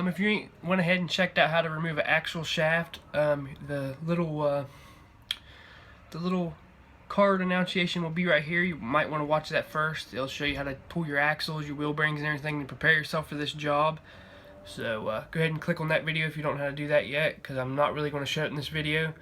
If you ain't went ahead and checked out how to remove an axle shaft, the little card annunciation will be right here. You might want to watch that first. It'll show you how to pull your axles, your wheel bearings, and everything to prepare yourself for this job. So go ahead and click on that video if you don't know how to do that yet, because I'm not really going to show it in this video.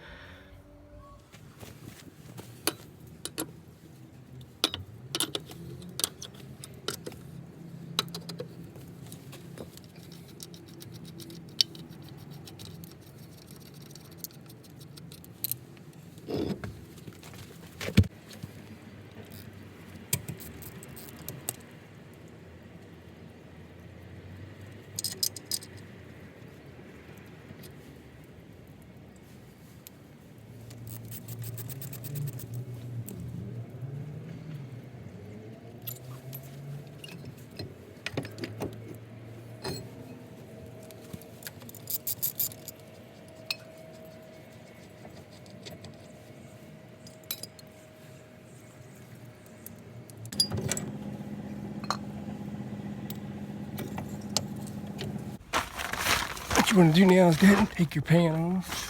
What you want to do now is go ahead and take your pan off.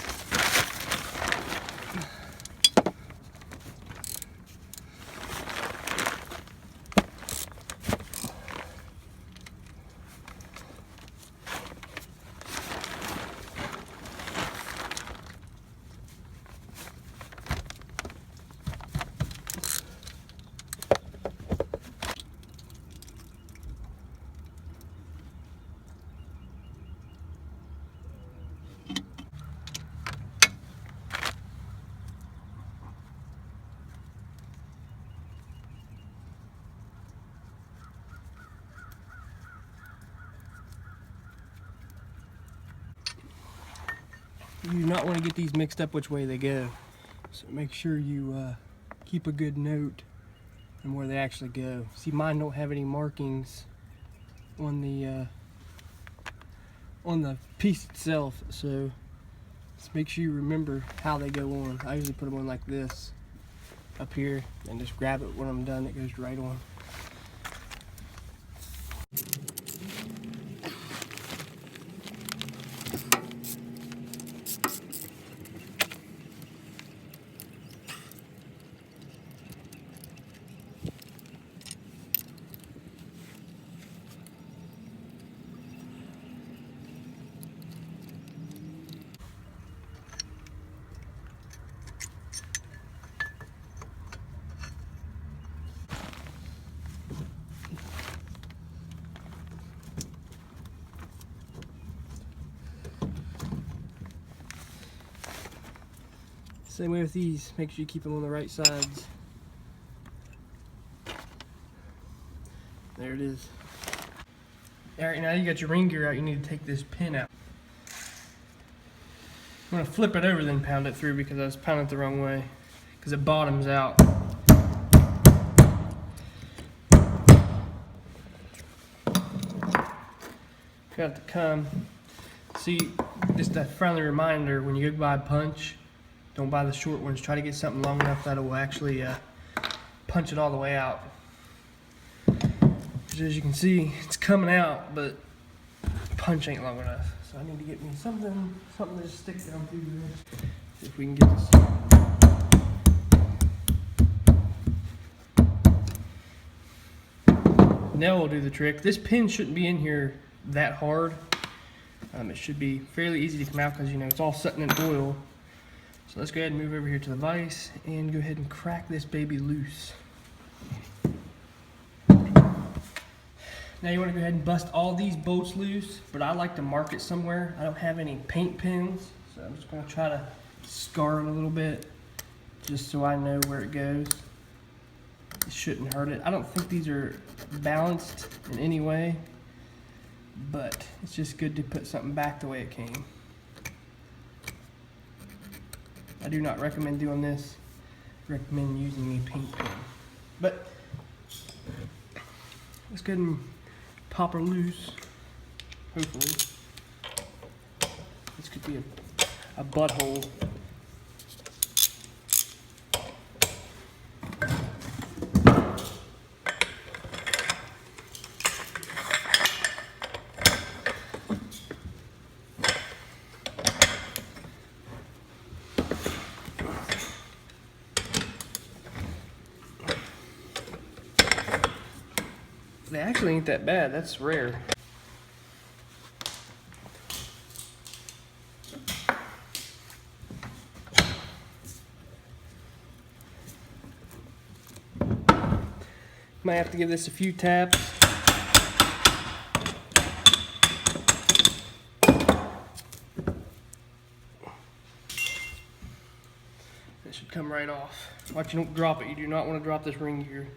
You do not want to get these mixed up which way they go. So make sure you keep a good note on where they actually go. See, mine don't have any markings on the piece itself, so just make sure you remember how they go on. I usually put them on like this up here and just grab it when I'm done. It goes right on. Same way with these, make sure you keep them on the right sides. There it is. Alright, now you got your ring gear out, you need to take this pin out. I'm going to flip it over then pound it through because I was pounding it the wrong way. Because it bottoms out. Got to come. See, just a friendly reminder, when you go buy a punch, don't buy the short ones. Try to get something long enough that it will actually punch it all the way out. As you can see, it's coming out, but punch ain't long enough. So I need to get me something to stick down through there. See if we can get this. Now we'll do the trick. This pin shouldn't be in here that hard. It should be fairly easy to come out because, you know, it's all sitting in oil. So let's go ahead and move over here to the vise and go ahead and crack this baby loose. Now you want to go ahead and bust all these bolts loose, but I like to mark it somewhere. I don't have any paint pins, so I'm just going to try to scar it a little bit just so I know where it goes. It shouldn't hurt it. I don't think these are balanced in any way, but it's just good to put something back the way it came. I do not recommend doing this. I recommend using a paint pen. But let's go ahead and pop her loose. Hopefully. This could be a butthole. actually ain't that bad. That's rare. Might have to give this a few taps. It should come right off. Watch you don't drop it. You do not want to drop this ring gear.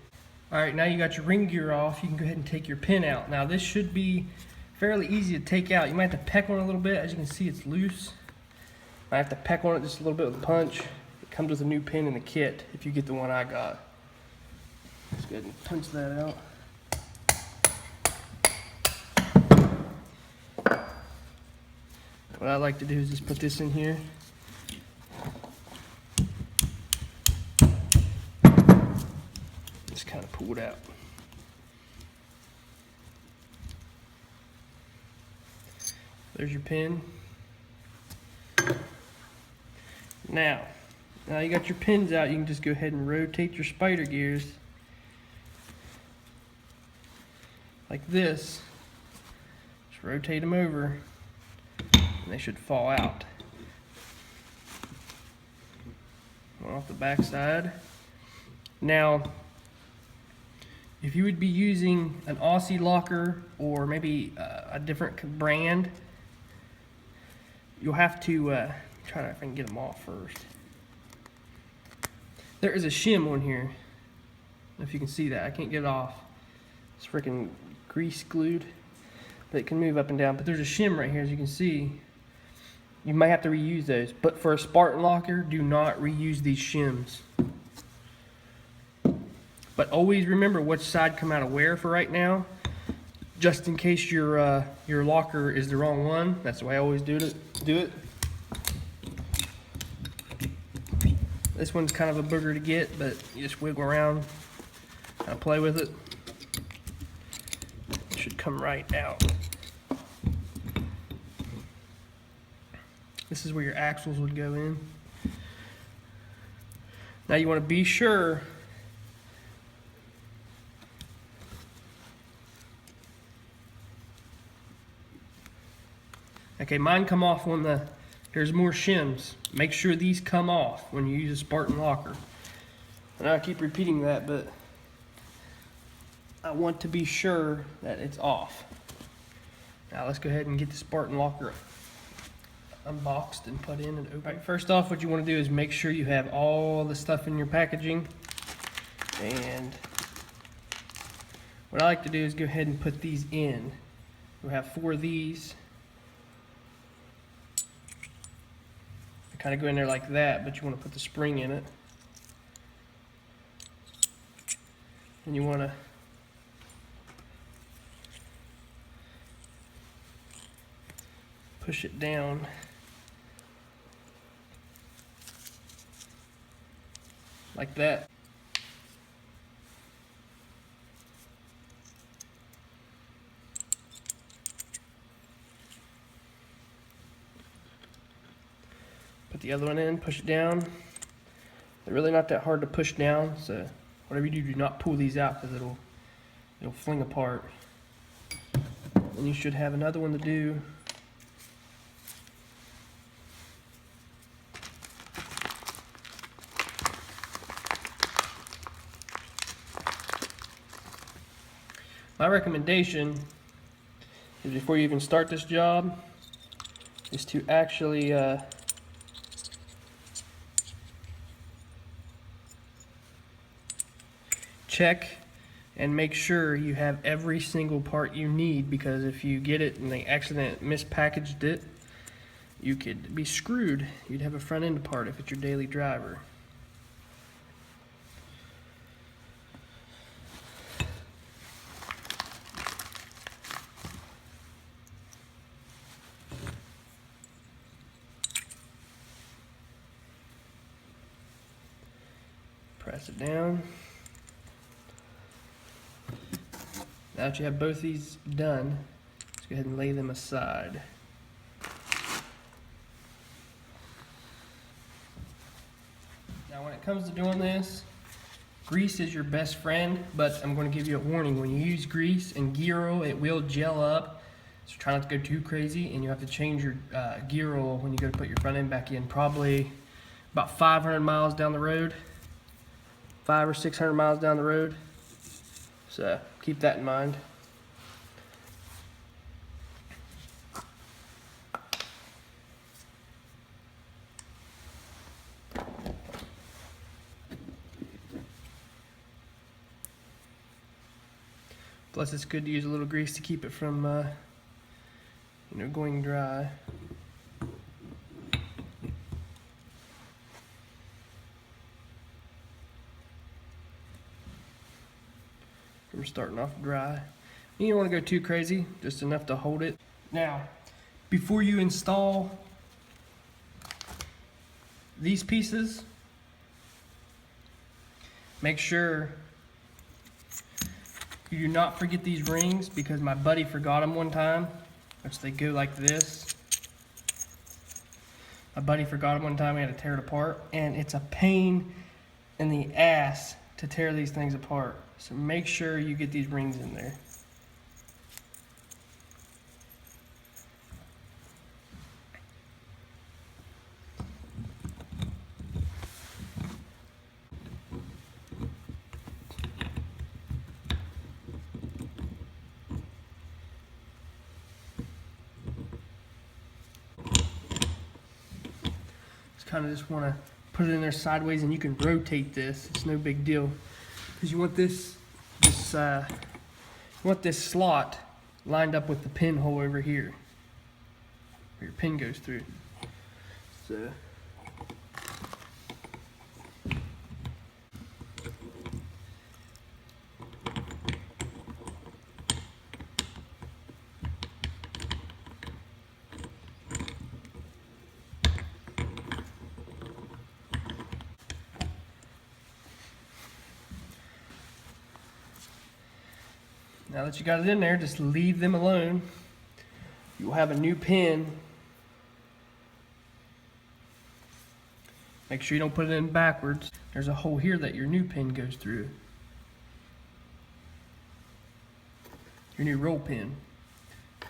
Alright, now you got your ring gear off, you can go ahead and take your pin out. Now this should be fairly easy to take out. You might have to peck on it a little bit. As you can see, it's loose. I have to peck on it just a little bit with a punch. It comes with a new pin in the kit if you get the one I got. Let's go ahead and punch that out. What I like to do is just put this in here. Just kind of pull it out. There's your pin. Now you got your pins out, you can just go ahead and rotate your spider gears like this. Just rotate them over and they should fall out. One off the back side. Now, if you would be using an Aussie locker or maybe a different brand, you'll have to try to, if I can get them off first. There is a shim on here. I don't know if you can see that. I can't get it off. It's freaking grease glued, but it can move up and down. But there's a shim right here, as you can see. You might have to reuse those. But for a Spartan locker, do not reuse these shims. But always remember which side come out of where for right now, just in case your locker is the wrong one. That's the way I always do it. This one's kind of a booger to get, but you just wiggle around, kind of play with it. It should come right out. This is where your axles would go in. Now you want to be sure okay, mine come off on the, there's more shims. Make sure these come off when you use a Spartan locker. And I keep repeating that, but I want to be sure that it's off. Now let's go ahead and get the Spartan locker unboxed and put in and open. Right, first off, what you want to do is make sure you have all the stuff in your packaging. And what I like to do is go ahead and put these in. We'll have 4 of these. Kind of go in there like that, but you want to put the spring in it. And you want to push it down like that. Put the other one in, push it down. They're really not that hard to push down, so whatever you do not pull these out because it'll fling apart. And you should have another one to do. My recommendation is before you even start this job is to actually check and make sure you have every single part you need, because if you get it and they accidentally mispackaged it, you could be screwed. You'd have a front end part if it's your daily driver. Press it down. Now that you have both these done, let's go ahead and lay them aside. Now when it comes to doing this, Grease is your best friend, but I'm going to give you a warning. When you use grease and gear oil, it will gel up. So try not to go too crazy, and you have to change your gear oil when you go to put your front end back in. Probably about 500 miles down the road, 500 or 600 miles down the road. So keep that in mind. Plus, it's good to use a little grease to keep it from, going dry. We're starting off dry. You don't want to go too crazy, just enough to hold it. Now, before you install these pieces, make sure you do not forget these rings, because my buddy forgot them one time, which they go like this. My buddy forgot them one time, we had to tear it apart, and it's a pain in the ass to tear these things apart. So make sure you get these rings in there. Kind of just want to put it in there sideways, and you can rotate this. It's no big deal, because you want this slot lined up with the pinhole over here where your pin goes through. So now that you got it in there, just leave them alone. You'll have a new pin. Make sure you don't put it in backwards. There's a hole here that your new pin goes through. Your new roll pin.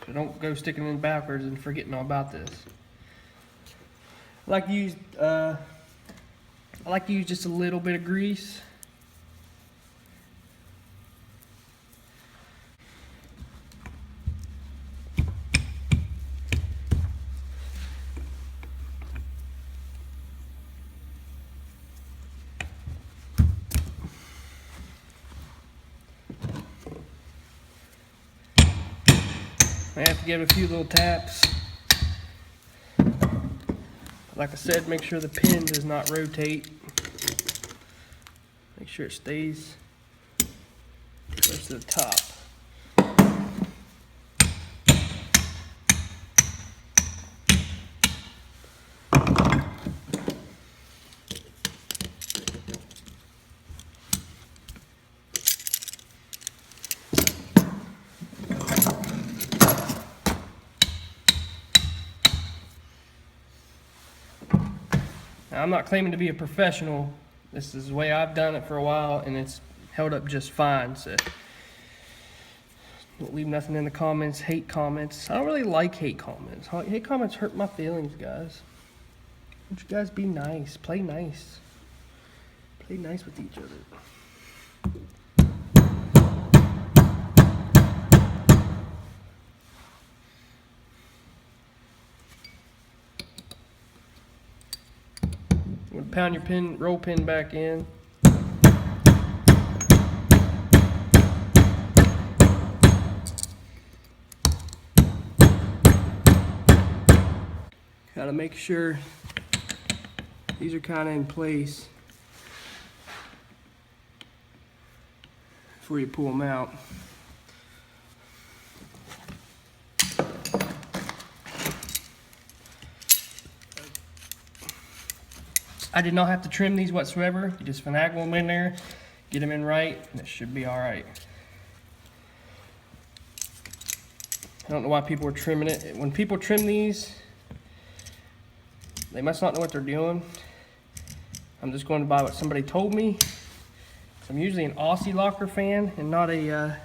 So don't go sticking it in backwards and forgetting all about this. I like to use just a little bit of grease. I have to give it a few little taps. Like I said, make sure the pin does not rotate. Make sure it stays close to the top. Now, I'm not claiming to be a professional. This is the way I've done it for a while, and it's held up just fine. So don't leave nothing in the comments. Hate comments. I don't really like hate comments. Hate comments hurt my feelings, guys. Won't you guys be nice? Play nice. Play nice with each other. You want to pound your roll pin back in. Gotta make sure these are kind of in place before you pull them out. I did not have to trim these whatsoever. You just finagle them in there, get them in right, and it should be all right. I don't know why people are trimming it. When people trim these, they must not know what they're doing. I'm just going by what somebody told me. So I'm usually an Aussie locker fan and not a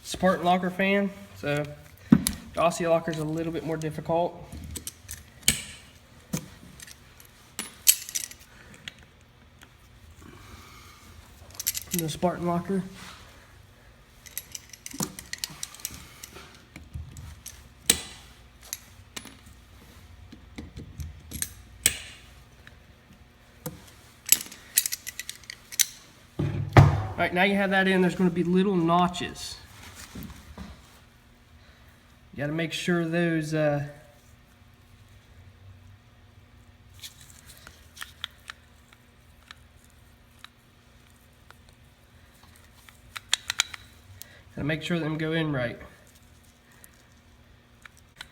Spartan locker fan. So the Aussie locker is a little bit more difficult. The Spartan locker. All right, now you have that in, there's going to be little notches. You got to make sure those gotta make sure them go in right.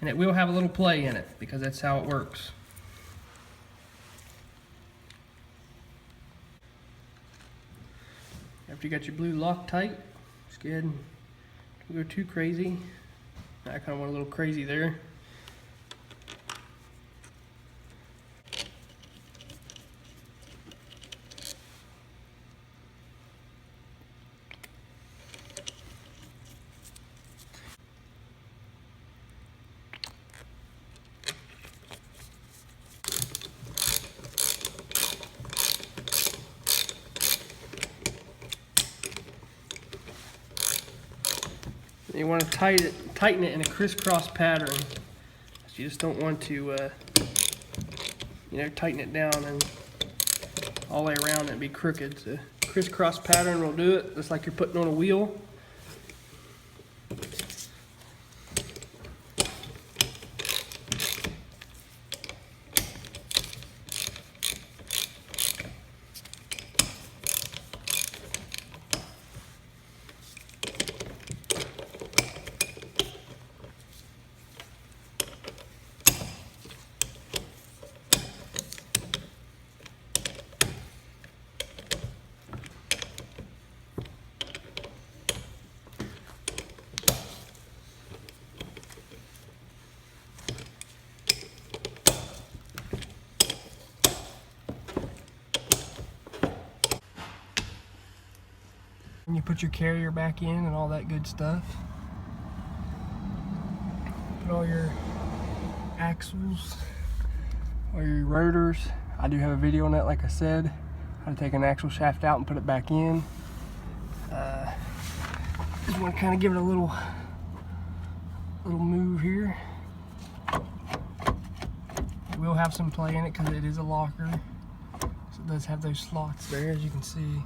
And it will have a little play in it because that's how it works. After you got your blue Loctite, just go ahead and don't go too crazy. I kind of went a little crazy there. You want to tighten it in a crisscross pattern. So you just don't want to, tighten it down and all the way around and be crooked. So crisscross pattern will do it, just like you're putting on a wheel. And you put your carrier back in and all that good stuff. Put all your axles, all your rotors. I do have a video on that, like I said, how to take an axle shaft out and put it back in. Just want to kind of give it a little move here. It will have some play in it because it is a locker, so it does have those slots there, as you can see.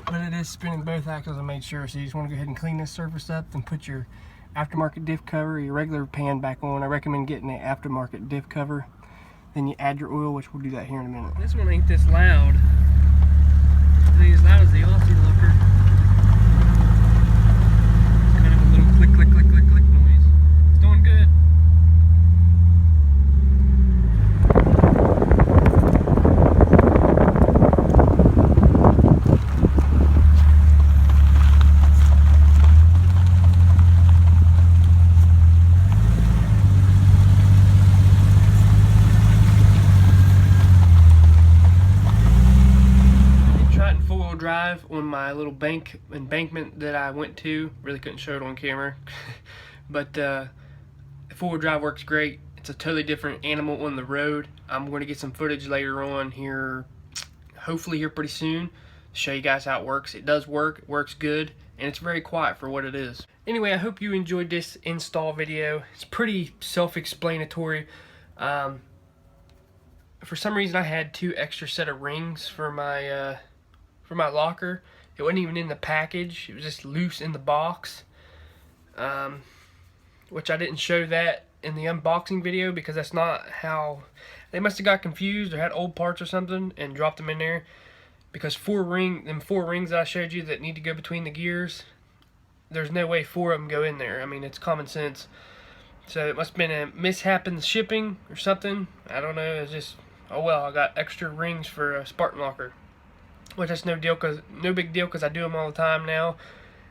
But it is spinning both axles, I made sure. So you just want to go ahead and clean this surface up and put your aftermarket diff cover, your regular pan back on. I recommend getting an aftermarket diff cover. Then you add your oil, which we'll do that here in a minute. This one ain't this loud. It ain't as loud as the Aussie locker. It's kind of a little click, click, click, click, click noise. It's doing good. Drive on my little embankment that I went to. Really couldn't show it on camera. But four-wheel drive works great. It's a totally different animal on the road. I'm going to get some footage later on here, hopefully here pretty soon, to show you guys how it works. It does work, it works good, and it's very quiet for what it is. Anyway, I hope you enjoyed this install video. It's pretty self-explanatory. For some reason I had 2 extra set of rings for my locker. It wasn't even in the package, it was just loose in the box, which I didn't show that in the unboxing video because that's not how they must have got confused or had old parts or something and dropped them in there, because them four rings that I showed you that need to go between the gears, there's no way 4 of them go in there. I mean, it's common sense. So it must have been a mishap in the shipping or something. I don't know. It's just, oh well, I got extra rings for a Spartan locker. Which that's no big deal because I do them all the time now,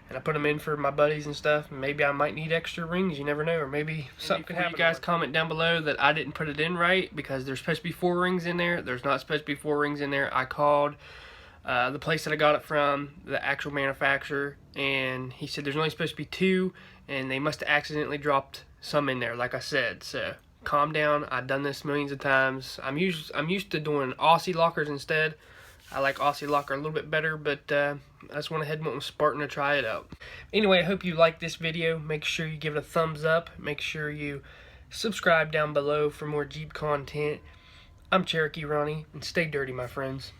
and I put them in for my buddies and stuff. Maybe I might need extra rings, you never know, or maybe something could happen. You guys comment down below that I didn't put it in right, because there's supposed to be 4 rings in there. There's not supposed to be 4 rings in there. I called the place that I got it from, the actual manufacturer, and he said there's only supposed to be 2, and they must have accidentally dropped some in there, like I said. So calm down. I've done this millions of times. I'm used to doing Aussie lockers instead. I like Aussie locker a little bit better, but I just went ahead and went with Spartan to try it out. Anyway, I hope you liked this video. Make sure you give it a thumbs up. Make sure you subscribe down below for more Jeep content. I'm Cherokee Ronnie, and stay dirty, my friends.